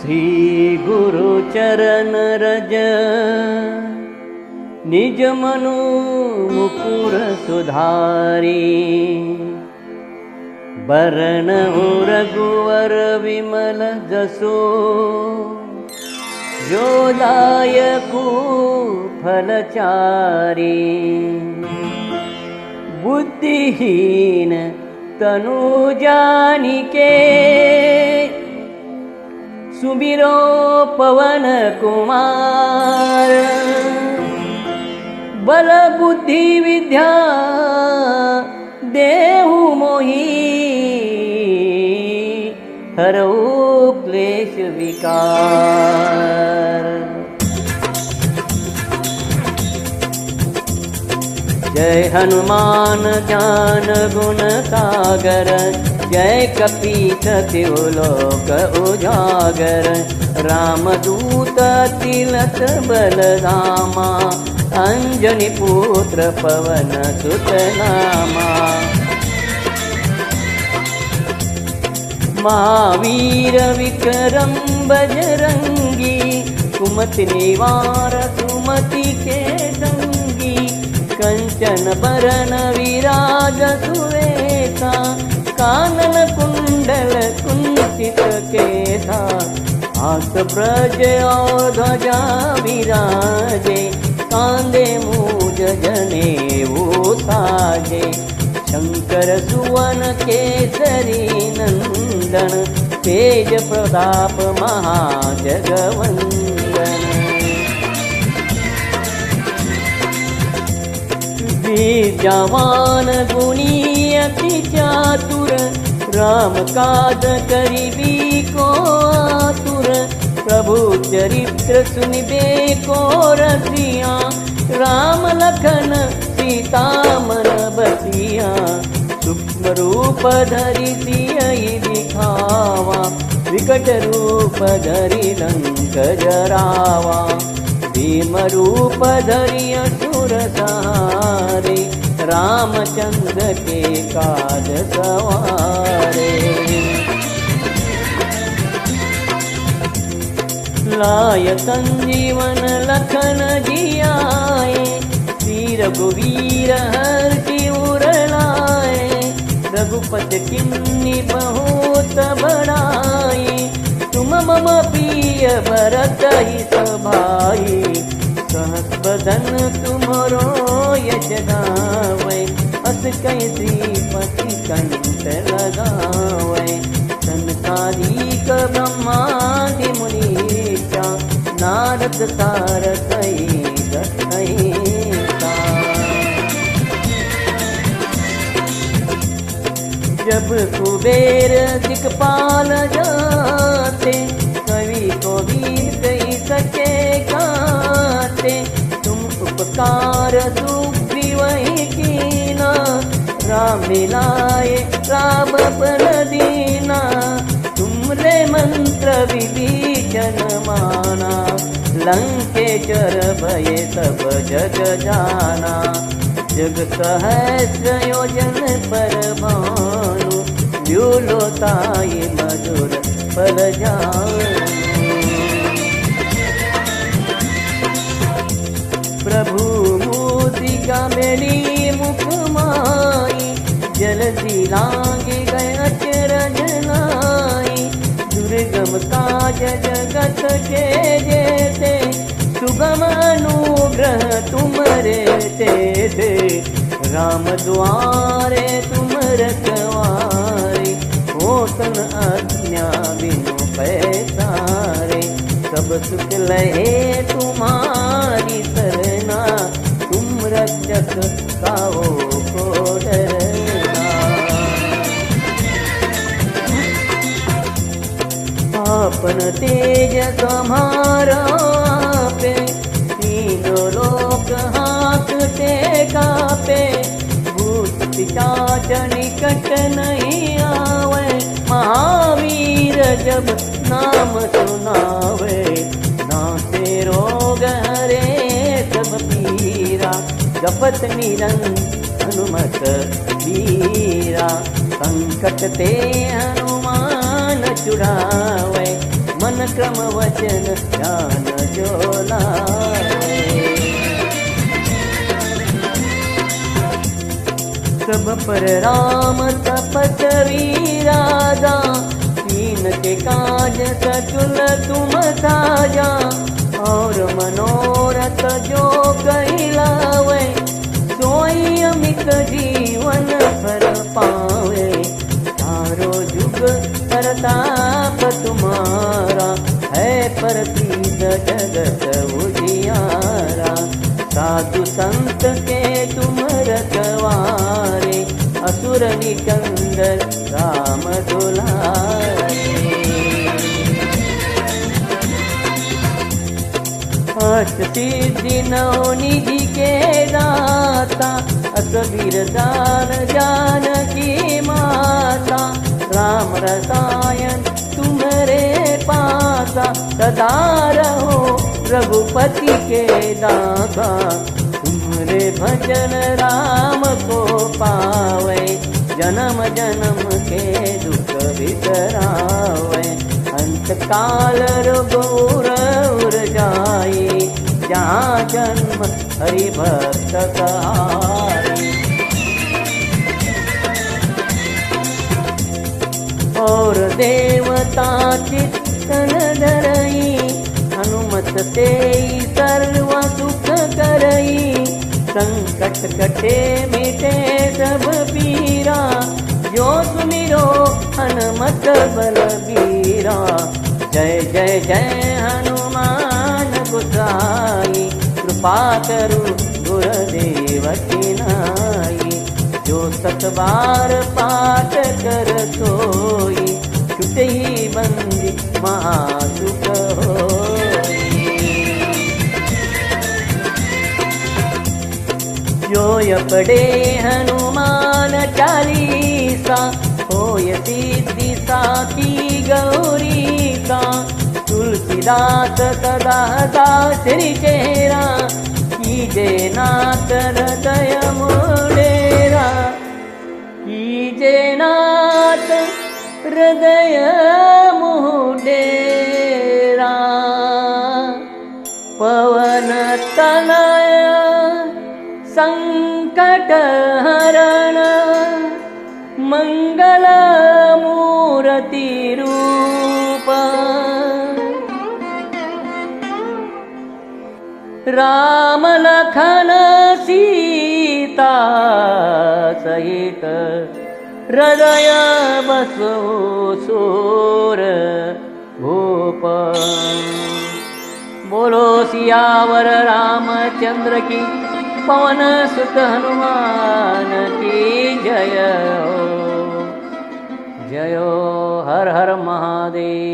श्री गुरु चरण रज निज मनु मुकुर सुधारी। बरन रघुवर विमल जसो जो दायकु फलचारी। बुद्धिहीन तनु जानिके सुमिरो पवन कुमार। बल बुद्धि विद्या देहु मोहि हरऊ क्लेश विकार। जय हनुमान ज्ञान गुण सागर। जय कपीत तिहुलोक उजागर। रामदूत तिलक बलधामा। अंजनी पुत्र पवन सुत नामा। महावीर विक्रम बजरंगी। कुमति निवार सुमति के संगी। कंचन बरन विराज सुवेसा। कानन कुंडल कुंचित केसा। हाथ ब्रज और ध्वजा विराजे। कांधे मूज जनेऊ साजे। शंकर सुवन केसरी नंदन। तेज प्रताप महाजगवंदन। विद्यावान गुणी अति चातुर। राम काज करिबी को आतुर। प्रभु चरित्र सुनिबे को रसिया। राम लखन सीता मन बसिया। सूक्ष्म रूप धरि सियहि दिखावा। विकट रूप धरि लंक जरावा। भीम रूप धरि असुर संहारे। रामचंद्र के काज सवारे। लाय संजीवन लखन जियाए। श्री रघुवीर हर्षि उर लाए। रघुपति किन्नी बहुत बड़ाई। तुम मम प्रिय भरत ही सभाई। सहस बदन तुमरो यश गावै। अस कहि श्रीपति कंठ लगावै। सनकादिक ब्रह्मादि मुनीचा। नारद सारद सहित अहिसा। जब कुबेर दिक्पाल जाते। कवि कोविद कहि सके गाते। तुम उपकार सुग्रीवहि कीना। राम मिलाए रामपद दीना। तुमरे मंत्र विभीषण माना। लंकेश्वर भय सब जग जाना। जग सहस्र योजन पर भानु। व्यूलोताय मधुर फल जानु। प्रभु मुद्रिका मेली मुख माई। जलधि लांघि गए अचरज नाई। दुर्गम काज जगत के जेते। सुगम अनुग्रह तुमरे तेते। राम द्वारे तुम रखवारे। होतन आज्ञा बिनु पैसारे। सब सुख लहे तुम्हारी सरना। तुम रक्षक काहो को डरना। आपन तेज तुम्हारा पे। तीनों लोक हांकते कापे। भूत पिशाच निकट नहीं आवे। महावीर जब नाम सुनावे। नासे रोग हरे सब पीरा। जपत निरंतर हनुमत वीरा। संकट ते हनुमान छुड़ावे। ज्ञान क्रम वचन ध्यान जो लाए। सब पर राम तपस्वी राजा, तीन के काज सचुल तुम साजा। और मनोरथ जो कहलावे, सोई अमित जीवन भर पावे। चारों जुग परताप तुम्हारा, है प्रसिद्ध जगत उजियारा। साधु संत के तुम रखवारे, असुर निकंदन राम दुलारे। अष्ट सिद्धि नौ निधि के दाता, असबीर दान जानकी माता। राम रसायन तुम्हारे पासा, सदा रहो रघुपति के दासा। तुम्हारे भजन राम को पावे, जन्म जन्म के दुख बिसरावे। अंत काल रोग उर जाई, जहाँ जन्म हरि भक्त कहाई। और देवता चित्तन धरई, हनुमत से सर्व सुख करई। संकट कटे मिटे सब पीरा, जो सुमिरो हनुमत बलबीरा। जय जय जय हनुमान गोसाई, कृपा करु गुरुदेव की नाई। जो सत बार पाठ कर सोई, छुटे ही बंदी महासुख होई। जो पढ़े हनुमान चालीसा, होय सिद्धि साखी गौरीसा। तुलसीदास सदा दासरी चेहरा, कीजे नाथ हृदय मोडेरा। कीजे नाथ हृदय मोडेरा। पवन तनय संकट हरण, मंगल मूर्ति रूप। राम लखन सीता सहित, हृदय बसो सूर भूप। बोलो सियावर रामचंद्र की, पवन सुत हनुमान की जय हो। जय हो। हर हर महादेव।